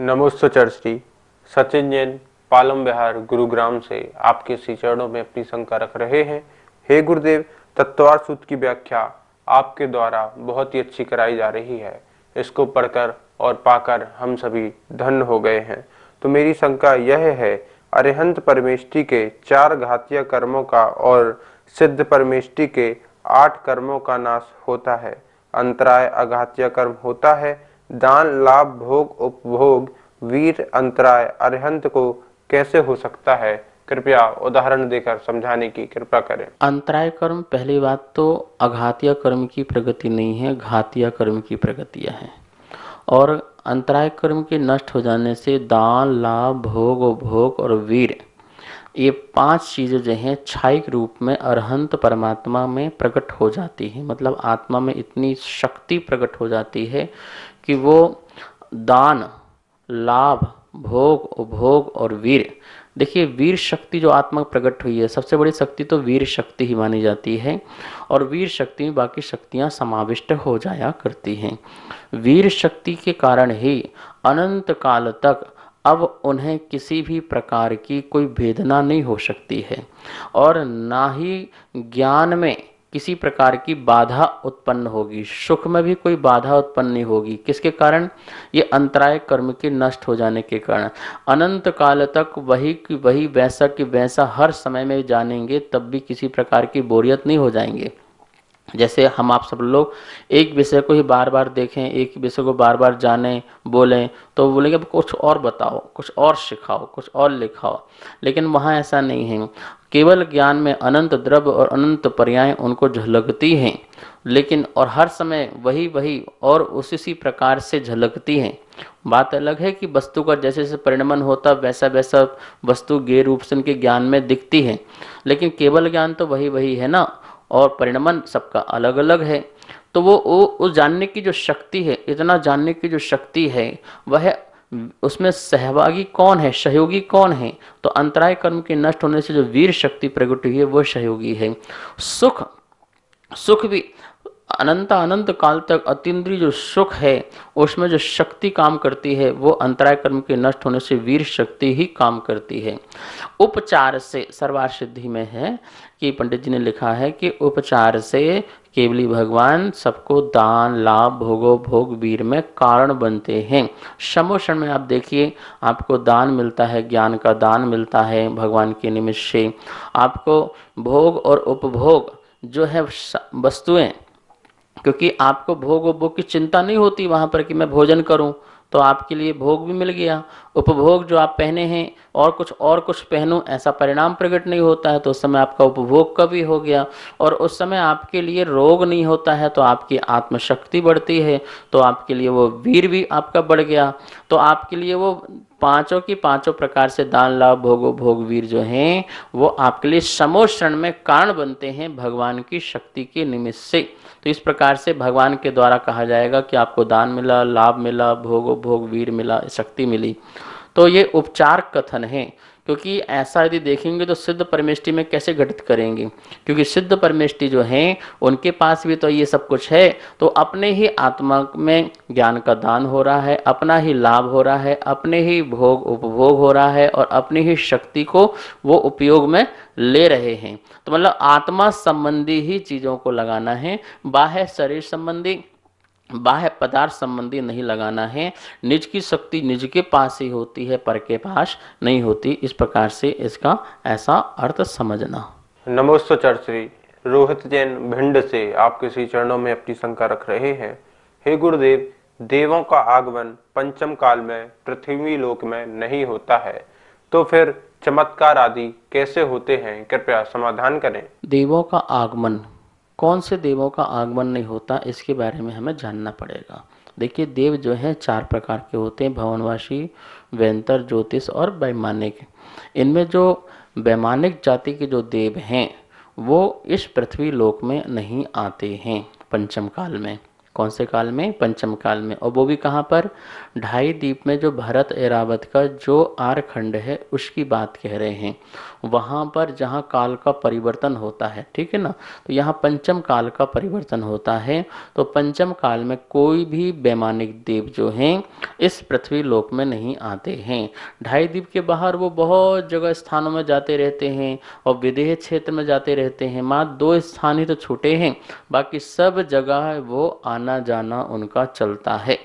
नमोस्तु चर्ची। सचिन जैन पालम विहार गुरुग्राम से आपके श्री चरणों में अपनी शंका रख रहे हैं। हे गुरुदेव, तत्वार सूत्र की व्याख्या आपके द्वारा बहुत ही अच्छी कराई जा रही है। इसको पढ़कर और पाकर हम सभी धन्य हो गए हैं। तो मेरी शंका यह है, अरिहंत परमेष्टि के 4 घातीय कर्मों का और सिद्ध परमेष्टि के 8 कर्मों का नाश होता है, अंतराय अघातीय कर्म होता है, दान लाभ भोग उपभोग वीर अंतराय अरिहंत को कैसे हो सकता है? कृपया उदाहरण देकर समझाने की कृपा करें। अंतराय कर्म, पहली बात तो अघातीय कर्म की प्रगति नहीं है, घातीय कर्म की प्रगतियां हैं। और अंतराय कर्म के नष्ट हो जाने से दान लाभ भोग उपभोग और वीर, ये 5 चीज़ें जो हैं क्षायिक रूप में अरहंत परमात्मा में प्रकट हो जाती हैं। मतलब आत्मा में इतनी शक्ति प्रकट हो जाती है कि वो दान लाभ भोग उपभोग और वीर, देखिए वीर शक्ति जो आत्मा प्रकट हुई है, सबसे बड़ी शक्ति तो वीर शक्ति ही मानी जाती है। और वीर शक्ति में बाकी शक्तियां समाविष्ट हो जाया करती हैं। वीर शक्ति के कारण ही अनंत काल तक अब उन्हें किसी भी प्रकार की कोई वेदना नहीं हो सकती है, और ना ही ज्ञान में किसी प्रकार की बाधा उत्पन्न होगी, सुख में भी कोई बाधा उत्पन्न नहीं होगी। किसके कारण? ये अंतराय कर्म के नष्ट हो जाने के कारण। अनंत काल तक वही की वही, वैसा कि वैसा हर समय में जानेंगे, तब भी किसी प्रकार की बोरियत नहीं हो जाएंगे। जैसे हम आप सब लोग एक विषय को ही बार बार देखें, एक विषय को बार बार जानें, बोलें, तो बोलेंगे कुछ और बताओ, कुछ और सिखाओ, कुछ और लिखाओ। लेकिन वहाँ ऐसा नहीं है। केवल ज्ञान में अनंत द्रव्य और अनंत पर्याय उनको झलकती हैं, लेकिन और हर समय वही वही और उसी प्रकार से झलकती हैं। बात अलग है कि वस्तु का जैसे जैसे परिणमन होता वैसा वैसा वस्तु गे रूप से उनके ज्ञान में दिखती है, लेकिन केवल ज्ञान तो वही वही है ना, और परिणमन सबका अलग अलग है। तो वो उस जानने की जो शक्ति है, इतना जानने की जो शक्ति है, वह उसमें सहभागी कौन है, सहयोगी कौन है? तो अंतराय कर्म के नष्ट होने से जो वीर शक्ति प्रकट हुई है वो सहयोगी है। सुख सुख भी अनंत अनंत काल तक अतीन्द्रिय जो सुख है, उसमें जो शक्ति काम करती है वो अंतराय कर्म के नष्ट होने से वीर शक्ति ही काम करती है। उपचार से सर्वार्थ सिद्धि में है कि पंडित जी ने लिखा है कि उपचार से केवली भगवान सबको दान लाभ भोगो भोग वीर में कारण बनते हैं। समोषण में आप देखिए, आपको दान मिलता है, ज्ञान का दान मिलता है भगवान के निमित्त से। आपको भोग और उपभोग जो है वस्तुएं, क्योंकि आपको भोग उपभोग की चिंता नहीं होती वहाँ पर कि मैं भोजन करूँ, तो आपके लिए भोग भी मिल गया। उपभोग जो आप पहने हैं और कुछ पहनूं, ऐसा परिणाम प्रकट नहीं होता है, तो उस समय आपका उपभोग का भी हो गया। और उस समय आपके लिए रोग नहीं होता है, तो आपकी आत्मशक्ति बढ़ती है, तो आपके लिए वो वीर भी आपका बढ़ गया। तो आपके लिए वो पांचों की पांचों प्रकार से दान लाभ भोगो भोग वीर जो हैं वो आपके लिए समोषण में कारण बनते हैं भगवान की शक्ति के निमित्त से। तो इस प्रकार से भगवान के द्वारा कहा जाएगा कि आपको दान मिला, लाभ मिला, भोग भोग वीर मिला, शक्ति मिली। तो ये उपचार कथन है, क्योंकि ऐसा यदि देखेंगे तो सिद्ध परमेष्टि में कैसे घटित करेंगे? क्योंकि सिद्ध परमेष्टि जो हैं उनके पास भी तो ये सब कुछ है, तो अपने ही आत्मा में ज्ञान का दान हो रहा है, अपना ही लाभ हो रहा है, अपने ही भोग उपभोग हो रहा है, और अपनी ही शक्ति को वो उपयोग में ले रहे हैं। तो मतलब आत्मा संबंधी ही चीज़ों को लगाना है, बाह्य शरीर संबंधी बाह्य पदार्थ संबंधी नहीं लगाना है। निज की शक्ति निज के पास ही होती है, पर के पास नहीं होती। इस प्रकार से इसका ऐसा अर्थ समझना। नमोस्तु चर्ची। रोहित जैन भिंड से आपके श्री चरणों में अपनी शंका रख रहे हैं। हे गुरुदेव, देवों का आगमन पंचम काल में पृथ्वी लोक में नहीं होता है, तो फिर चमत्कार आदि कैसे होते हैं? कृपया समाधान करें। देवों का आगमन, कौन से देवों का आगमन नहीं होता, इसके बारे में हमें जानना पड़ेगा। देखिए, देव जो हैं 4 प्रकार के होते हैं, भवनवासी, वैंतर, ज्योतिष और वैमानिक। इनमें जो वैमानिक जाति के जो देव हैं वो इस पृथ्वी लोक में नहीं आते हैं पंचम काल में। कौन से काल में? पंचम काल में। और वो भी कहाँ पर? ढाई द्वीप में जो भरत ऐरावत का जो आरखंड है उसकी बात कह रहे हैं, वहाँ पर जहाँ काल का परिवर्तन होता है, ठीक है ना। तो यहाँ पंचम काल का परिवर्तन होता है। तो पंचम काल में कोई भी वैमानिक देव जो हैं इस पृथ्वी लोक में नहीं आते हैं। ढाई द्वीप के बाहर वो बहुत जगह स्थानों में जाते रहते हैं और विदेह क्षेत्र में जाते रहते हैं। मात्र 2 स्थान ही तो छूटे हैं, बाकी सब जगह वो आना जाना उनका चलता है।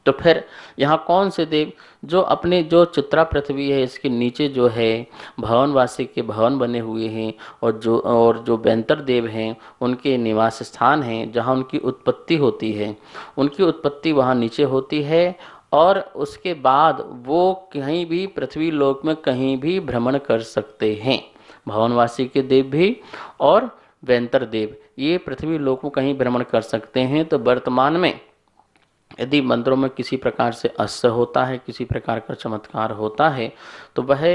तो फिर यहाँ कौन से देव जो अपने जो चित्रा पृथ्वी है इसके नीचे जो है भवनवासी के भवन बने हुए हैं, और जो बैंतर देव हैं उनके निवास स्थान हैं जहाँ उनकी उत्पत्ति होती है, उनकी उत्पत्ति वहाँ नीचे होती है। और उसके बाद वो कहीं भी पृथ्वी लोक में कहीं भी भ्रमण कर सकते हैं। भवनवासी के देव भी और बैंतर देव ये पृथ्वी लोक में कहीं भ्रमण कर सकते हैं। तो वर्तमान में यदि मंत्रों में किसी प्रकार से अस्य होता है, किसी प्रकार का चमत्कार होता है, तो वह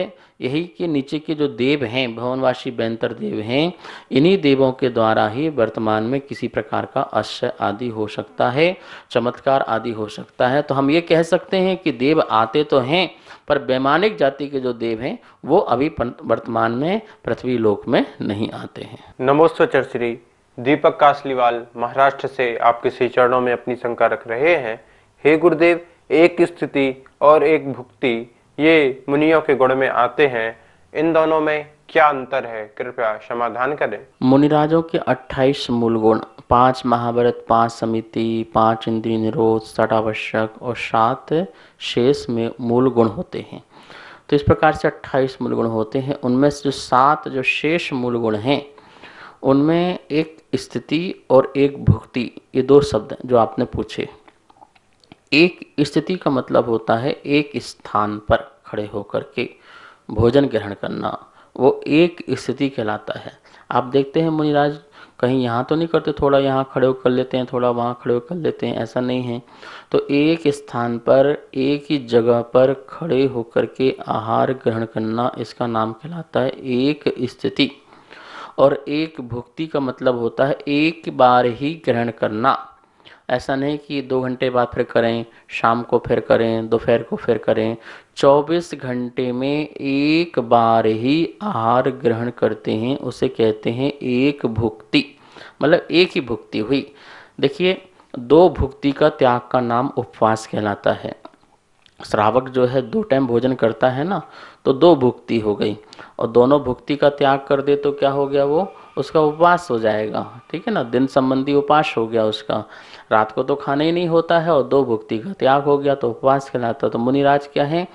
यही के नीचे के जो देव हैं भवनवासी बैंतर देव हैं, इन्हीं देवों के द्वारा ही वर्तमान में किसी प्रकार का अस्य आदि हो सकता है, चमत्कार आदि हो सकता है। तो हम ये कह सकते हैं कि देव आते तो हैं, पर वैमानिक जाति के जो देव हैं वो अभी वर्तमान में पृथ्वी लोक में नहीं आते हैं। नमोस्तोचर श्री दीपक कासलीवाल महाराष्ट्र से आपके श्री चरणों में अपनी शंका रख रहे हैं। हे गुरुदेव, एक स्थिति और एक भुक्ति ये मुनियों के गुण में आते हैं, इन दोनों में क्या अंतर है? कृपया समाधान करें। मुनिराजों के 28 मूल गुण, 5 महाव्रत, 5 समिति, 5 इंद्रिय निरोध, 6 आवश्यक और 7 शेष में मूल गुण होते हैं। तो इस प्रकार से 28 मूल गुण होते हैं। उनमें से जो 7 जो शेष मूल गुण हैं उनमें एक स्थिति और एक भुक्ति, ये 2 शब्द जो आपने पूछे। एक स्थिति का मतलब होता है एक स्थान पर खड़े होकर के भोजन ग्रहण करना, वो एक स्थिति कहलाता है। आप देखते हैं मुनिराज कहीं यहाँ तो नहीं करते, थोड़ा यहाँ खड़े होकर लेते हैं, थोड़ा वहाँ खड़े होकर लेते हैं, ऐसा नहीं है। तो एक स्थान पर एक ही जगह पर खड़े होकर के आहार ग्रहण करना, इसका नाम कहलाता है एक स्थिति। और एक भुक्ति का मतलब होता है एक बार ही ग्रहण करना। ऐसा नहीं कि 2 घंटे बाद फिर करें, शाम को फिर करें, दोपहर को फिर करें। 24 घंटे में एक बार ही आहार ग्रहण करते हैं, उसे कहते हैं एक भुक्ति, मतलब एक ही भुक्ति हुई। देखिए 2 भुक्ति का त्याग का नाम उपवास कहलाता है। श्रावक जो है 2 टाइम भोजन करता है ना, तो 2 भुक्ति हो गई। और दोनों भुक्ति का त्याग कर दे तो क्या हो गया, वो उसका उपवास हो जाएगा, ठीक है ना। दिन संबंधी उपवास हो गया उसका, रात को तो खाना ही नहीं होता है और 2 भुक्ति का त्याग हो गया तो उपवास कहलाता। तो मुनिराज क्या है,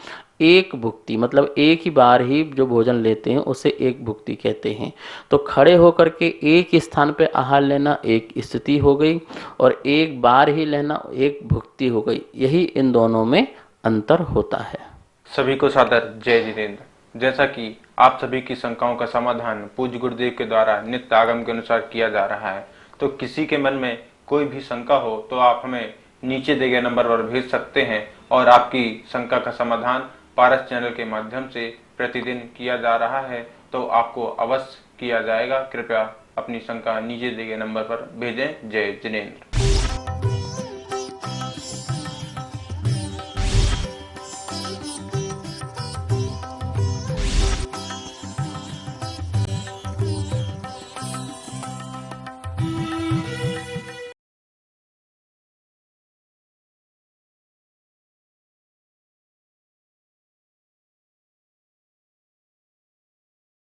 एक भुक्ति मतलब एक ही बार ही जो भोजन लेते हैं उसे एक भुक्ति कहते हैं। तो खड़े होकर के एक स्थान पे आहार लेना एक स्थिति हो गई, और एक बार ही लेना एक भुक्ति हो गई। यही इन दोनों में अंतर होता है। सभी को सादर जय जिनेंद्र। जैसा कि आप सभी की शंकाओं का समाधान पूज्य गुरुदेव के द्वारा नित्य आगम के अनुसार किया जा रहा है, तो किसी के मन में कोई भी शंका हो तो आप हमें नीचे दिए गए नंबर पर भेज सकते हैं, और आपकी शंका का समाधान पारस चैनल के माध्यम से प्रतिदिन किया जा रहा है, तो आपको अवश्य किया जाएगा। कृपया अपनी शंका नीचे दिए गए नंबर पर भेजें। जय जिनेंद्र।